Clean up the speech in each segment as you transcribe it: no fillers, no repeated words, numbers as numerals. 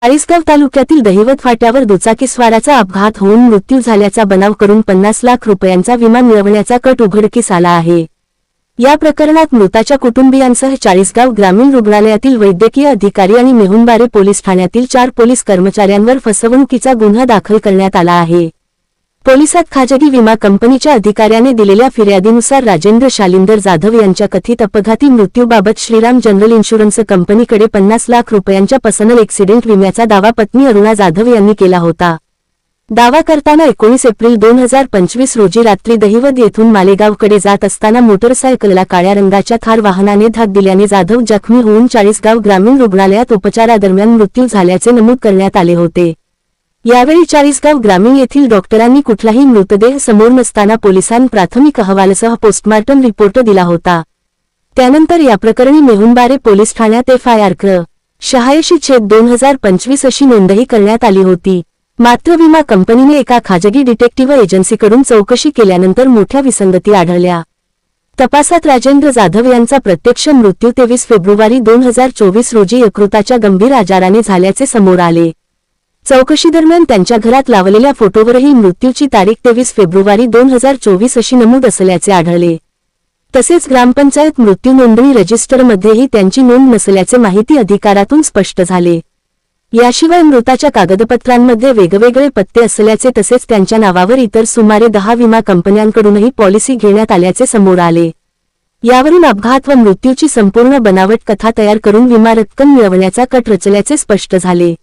चाळीसगाव तालुक्यातील दहिवत फाट्यावर दुचाकीस्वाराचा अपघात होऊन मृत्यू झाल्याचा बनाव करून 50 लाख रुपयांचा विमा मिळवण्याचा कट उघडकीस आला आहे। या प्रकरणात मृताच्या कुटुंबियांसह चाळीसगाव ग्रामीण रुग्णालयातील वैद्यकीय अधिकारी आणि मेहुणबारे पोलीस ठाण्यातील 4 पोलीस कर्मचाऱ्यांवर फसवणुकीचा गुन्हा दाखल करण्यात आला आहे। पोलिसात खाजगी विमा कंपनीच्या अधिकाऱ्याने दिलेल्या फिर्यादीनुसार राजेंद्र शालिंदर जाधव यांच्या कथित अपघाती मृत्यूबाबत श्रीराम जनरल इन्शुरन्स कंपनीकडे 50 लाख रुपयांच्या पर्सनल ॲक्सिडेंट विम्याचा दावा पत्नी अरुणा जाधव यांनी केला होता। दावा करताना 19 एप्रिल 2025 रोजी रात्री दहिवत येथून मालेगावकडे जात असताना मोटरसायकलला काळ्या रंगाच्या थार वाहनाने धडक दिल्याने जाधव जखमी होऊन चाळीसगाव ग्रामीण रुग्णालयात उपचारादरम्यान मृत्यू झाल्याचे नमूद करण्यात आले होते। यावेळी चाळीसगाव ग्रामीण येथील डॉक्टरांनी कुठलाही मृतदेह समोर नसताना पोलिसांना प्राथमिक अहवालासह पोस्टमार्टम रिपोर्ट दिला होता। त्यानंतर या प्रकरणी मेहुणबारे पोलीस ठाण्यात FIR क्र. 86/2025 अशी नोंदही करण्यात आली होती। मात्र विमा कंपनीने एका खाजगी डिटेक्टिव्ह एजन्सीकडून चौकशी केल्यानंतर मोठ्या विसंगती आढळल्या। तपासात राजेंद्र जाधव यांचा प्रत्यक्ष मृत्यू 23 फेब्रुवारी 2024 रोजी यकृताच्या गंभीर आजाराने झाल्याचे समोर आले। चौकशीदरम्यान त्यांच्या घरात लावलेल्या फोटोवरही मृत्यूची तारीख 23 फेब्रुवारी 2024 अशी नमूद असल्याचे आढळले। तसेच ग्रामपंचायत मृत्यू नोंदणी रजिस्टरमध्येही त्यांची नोंद नसल्याचे माहिती अधिकारातून स्पष्ट झाले। याशिवाय मृताच्या कागदपत्रांमध्ये वेगवेगळे पत्ते असल्याचे तसेच त्यांच्या नावावर इतर सुमारे 10 विमा कंपन्यांकडूनही पॉलिसी घेण्यात आल्याचे समोर आले। यावरून अपघात व मृत्यूची संपूर्ण बनावट कथा तयार करून विमा रक्कम मिळवण्याचा कट रचल्याचे स्पष्ट झाले।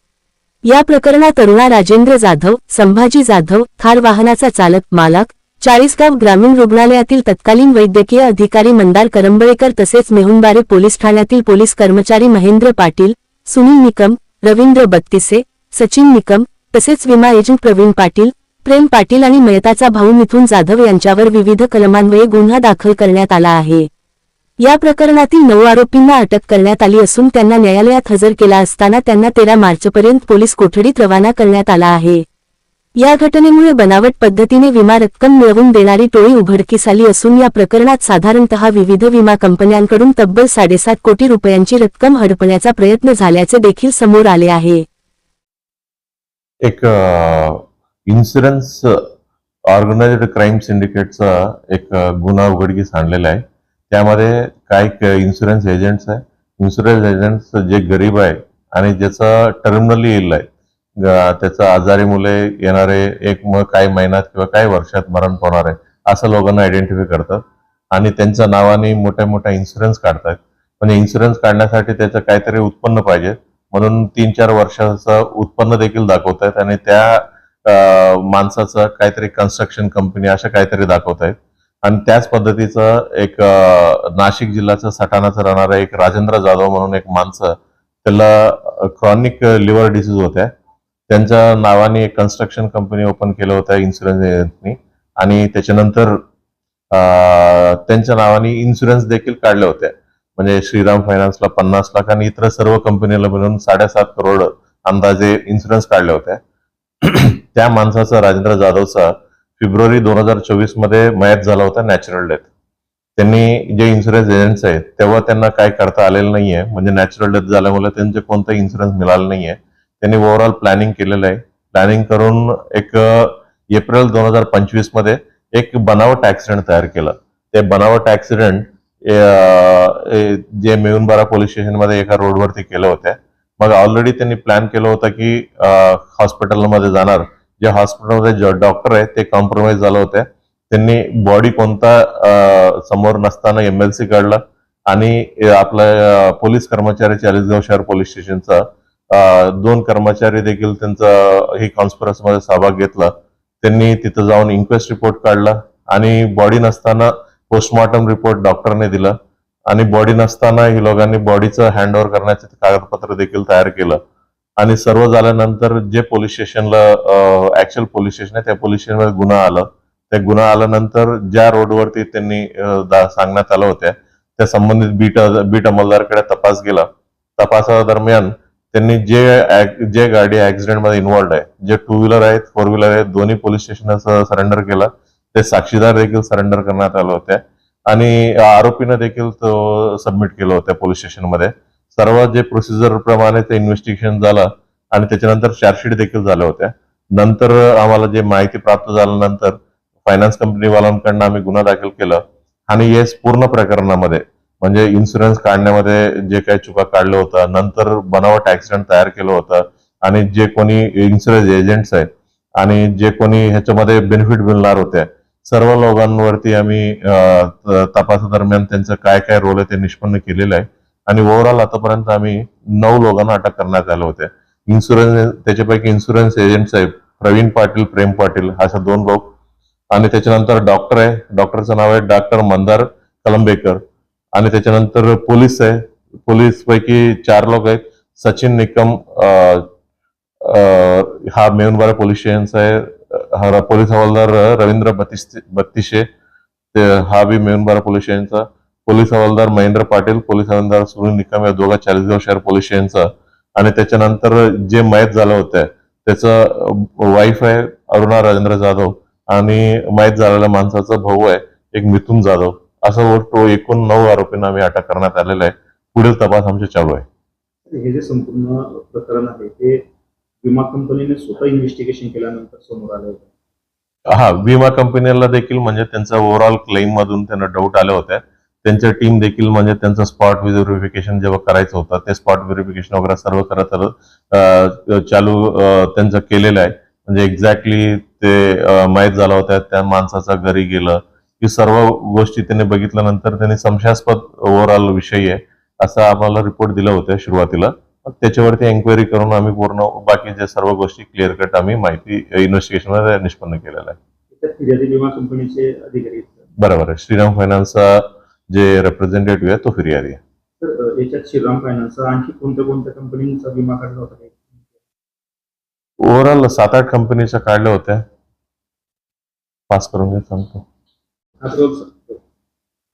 या प्रकरणात अरुणा राजेंद्र जाधव, संभाजी जाधव, थार वाहनाचा चालक मालक, चाळीसगाव ग्रामीण रुग्णालयातील तत्कालीन वैद्यकीय अधिकारी मंदार करंबळेकर तसेच मेहुणबारे पोलीस ठाण्यातील पोलीस कर्मचारी महेंद्र पाटील, सुनील निकम, रवींद्र बत्तिसे, सचिन निकम तसेच विमा एजंट प्रवीण पाटील, प्रेम पाटील आणि मयताचा भाऊ मिथुन जाधव यांच्यावर विविध कलमान्वये गुन्हा दाखल करण्यात आला आहे। या प्रकरणातील 9 आरोपींना अटक करण्यात आली असून त्यांना न्यायालयात हजर केला असताना त्यांना 13 मार्चपर्यंत पोलीस कोठडीत रवाना करण्यात आला आहे। या घटनेमुळे बनावट पद्धतीने विमा रक्कम मिळवून देणारी टोळी उघडकीस आली असून या प्रकरणात साधारणतः विविध विमा कंपन्यांकडून तब्बल 7.5 कोटी रुपयांची रक्कम हडपण्याचा प्रयत्न झाल्याचे देखील समोर आले आहे। एक इन्शुरन्स ऑर्गनाइज्ड क्राइम सिंडिकेटचा एक गुन्हा उघडकीस आणलेला आहे। त्यामध्ये काही इन्शुरन्स एजंट्स आहे। इन्शुरन्स एजंट्स जे गरीब आहे आणि ज्याचा टर्मिनली इल आहे, त्याचा आजारी मुले येणारे काही महिन्यात किंवा काही वर्षात मरण पावणार आहे असं लोकांना आयडेंटिफाय करतात आणि त्यांच्या नावाने मोठ्या मोठ्या इन्शुरन्स काढतात। पण इन्शुरन्स काढण्यासाठी त्याचं काहीतरी उत्पन्न पाहिजे म्हणून 3-4 वर्षाचं उत्पन्न देखील दाखवतात आणि त्या माणसाचं काहीतरी कन्स्ट्रक्शन कंपनी असं काहीतरी दाखवतायत। आणि त्याच पद्धतीचं एक नाशिक जिल्ह्याचं सटाणाचं राहणारा एक राजेंद्र जाधव म्हणून एक माणसं, त्याला क्रॉनिक लिव्हर डिसीज होत्या। त्यांच्या नावाने एक कन्स्ट्रक्शन कंपनी ओपन केलं होतं इन्शुरन्स एजंटनी आणि त्याच्यानंतर त्यांच्या नावाने इन्शुरन्स देखील काढले होते। म्हणजे श्रीराम फायनान्सला 50 लाख आणि इतर सर्व कंपनीला मिळून 7.5 करोड अंदाजे इन्शुरन्स काढले होते। त्या माणसाचा राजेंद्र जाधवचा फेब्रुवारी 2024 मध्ये मयत झाला होता, नॅचरल डेथ। त्यांनी जे इन्शुरन्स एजंट्स आहेत तेव्हा त्यांना काय करता आलेलं नाहीये, म्हणजे नॅचरल डेथ झाल्यामुळे त्यांचे कोणताही इन्शुरन्स मिळालं नाहीये। त्यांनी ओव्हरऑल प्लॅनिंग केलेलं आहे। प्लॅनिंग करून एक एप्रिल 2025 मध्ये एक बनावट ऍक्सिडेंट तयार केलं। ते बनावट ऍक्सिडेंट जे मेहुणबारा पोलीस स्टेशन मध्ये एका रोडवरती केलं होतं। मग ऑलरेडी त्यांनी प्लॅन केलं होतं की हॉस्पिटलमध्ये जाणार, जे हॉस्पिटलमध्ये डॉक्टर आहे ते कॉम्प्रोमाइज झालं होतं। त्यांनी बॉडी कोणता समोर नसताना MLC काढला आणि आपल्या पोलीस कर्मचारी चाळीसगाव शहर पोलीस स्टेशनचा 2 कर्मचारी देखील त्यांचा ही कॉन्स्पिरसीमध्ये सहभाग घेतला। त्यांनी तिथं जाऊन इन्क्वेस्ट रिपोर्ट काढला आणि बॉडी नसताना पोस्टमॉर्टम रिपोर्ट डॉक्टरने दिला आणि बॉडी नसताना ही लोकांनी बॉडीचं हँडओव्हर करण्याचे कागदपत्र देखील तयार केलं। आणि सर्व झाल्यानंतर जे पोलीस स्टेशनला ऍक्च्युअल पोलीस स्टेशन आहे त्या पोलीस स्टेशनमध्ये गुन्हा आला। त्या गुन्हा आल्यानंतर ज्या रोडवरती त्यांनी सांगण्यात आलं होत्या त्या संबंधित बीट अंमलदाराकडे तपास गेला। तपासादरम्यान त्यांनी जे गाडी ऍक्सिडेंट मध्ये इन्व्हॉल्ड आहे, जे 2 व्हीलर आहेत 4 व्हीलर आहेत, दोन्ही पोलीस स्टेशनला सरेंडर केला। ते साक्षीदार देखील सरेंडर करण्यात आले होते आणि आरोपीनं देखील तो सबमिट केलं होतं पोलीस स्टेशनमध्ये। सर्व जे प्रोसिजर प्रमाणे ते इन्व्हेस्टिगेशन झालं आणि त्याच्यानंतर चार्जशीट देखील झाल्या होत्या. नंतर आम्हाला जे माहिती प्राप्त झाल्यानंतर फायनान्स कंपनीवाल्यांकडनं आम्ही गुन्हा दाखल केला आणि या पूर्ण प्रकरणामध्ये म्हणजे इन्शुरन्स काढण्यामध्ये जे काही चुका काढलं होतं, नंतर बनावट ऍक्सिडेंट तयार केलं होतं आणि जे कोणी इन्शुरन्स एजंट्स आहेत आणि जे कोणी ह्याच्यामध्ये बेनिफिट मिळणार होते सर्व लोकांवरती आम्ही तपासादरम्यान त्यांचं काय काय रोल आहे ते निष्पन्न केलेलं आहे आणि ओव्हरऑल आतापर्यंत आम्ही 9 लोकांना अटक करण्यात आले होते. त्याच्यापैकी इन्शुरन्स एजंट्स आहेत प्रवीण पाटील, प्रेम पाटील अशा 2 लोक आणि त्याच्यानंतर डॉक्टर आहे, डॉक्टरचं नाव आहे डॉक्टर मंदार कलंबेकर आणि त्याच्यानंतर पोलीस आहे, पोलीस पैकी 4 लोक आहेत. सचिन निकम हा मेहुणबारा पोलीस स्टेशनचा आहे, हा पोलीस हवालदार रवींद्र बत्तिशे हा बी मेहुणबारा पोलीस स्टेशनचा, पोलीस हवालदार महेंद्र पाटील, पोलीस हवालदार सुनील निकम या दोघा चाळीसगाव शहर पोलीस स्टेशनचा आणि त्याच्यानंतर जे मयत झालं होतं त्याचं वाईफ आहे अरुणा राजेंद्र जाधव आणि मयत झालेल्या माणसाचा भाऊ आहे एक मिथुन जाधव. असं तो एकूण 9 आरोपींना आम्ही अटक करण्यात आलेला आहे. पुढील तपास आमचे चालू आहे. हे जे संपूर्ण प्रकरण आहे ते विमा कंपनीने स्वतः इन्व्हेस्टिगेशन केल्यानंतर समोर आलं होतं. हा, विमा कंपनीला देखील म्हणजे त्यांचा ओव्हरऑल क्लेम मधून त्यांना डाऊट आल्या होत्या. त्यांच्या टीम देखील म्हणजे त्यांचं स्पॉट व्हेरिफिकेशन जेव्हा करायचं होतं ते स्पॉट व्हेरिफिकेशन वगैरे सर्व करत चालू त्यांचं केलेलं आहे. म्हणजे एक्झॅक्टली ते माहीत झालं होतं त्या माणसाचा घरी गेलं की सर्व गोष्टी त्यांनी बघितल्यानंतर त्यांनी संशयास्पद ओव्हरऑल विषय आहे असं आम्हाला रिपोर्ट दिला होता सुरुवातीला. त्याच्यावरती एन्क्वायरी करून आम्ही पूर्ण बाकीच्या सर्व गोष्टी क्लिअर कट आम्ही माहिती इन्व्हेस्टिगेशन मध्ये निष्पन्न केलेला आहे. त्याच्यात फिर्यादी विमा कंपनीचे अधिकारी आहेत. बरोबर आहे. श्रीराम फायनान्सचा जे रिप्रेझेंटेटिव्ह आहे तो फिर्यादी आहे. तर याच्यात श्रीराम फायनान्सचा आणखी कोणत्या कंपनीचा विमा काढला होता काही? ओव्हरऑल 7-8 कंपनीच्या काढल्या होत्या. पास करून घे सांगतो.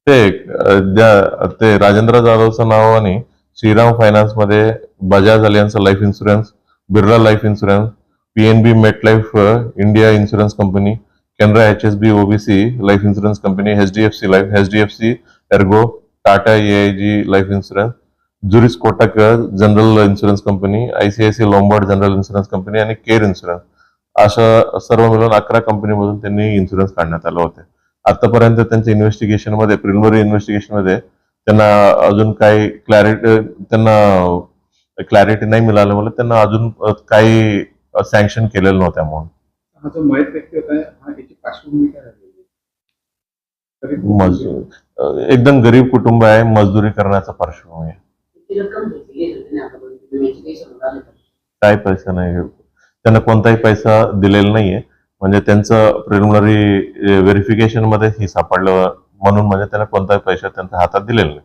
ते राजेंद्र जाधवचं नाव आणि श्रीराम फायनान्स मध्ये Bajaj Allianz life insurance, Birla life insurance, PNB Met Life India insurance company, Canara HSB OBC life insurance company, HDFC life, HDFC Ergo, Tata AIG life insurance, Zurich Kotak general insurance company, ICICI Lombard general insurance company आणि care insurance अशा सर्व मिळून 11 कंपनीमधून त्यांनी insurance काढण्यात आले होते. आतापर्यंत त्यांच्या इन्व्हेस्टिगेशन मध्ये प्रिलिमिनरी इन्व्हेस्टिगेशन मध्ये त्यांना अजून काही क्लॅरिटी नाही मिळाल्यामुळे त्यांना अजून काही सँक्शन केलेलं नव्हत्या म्हणून. हा जो मयत व्यक्ती होता हा याची पार्श्वभूमी काय मजदूर एकदम गरीब कुटुंब आहे, मजदुरी करण्याचा पार्श्वभूमी आहे. काही पैसा नाही, त्यांना कोणताही पैसा दिलेला नाहीये. म्हणजे त्यांचं प्रिलिमिनरी व्हेरिफिकेशन मध्ये ही सापडलं म्हणून म्हणजे त्यांना कोणताही पैसा त्यांच्या हातात दिलेला नाही.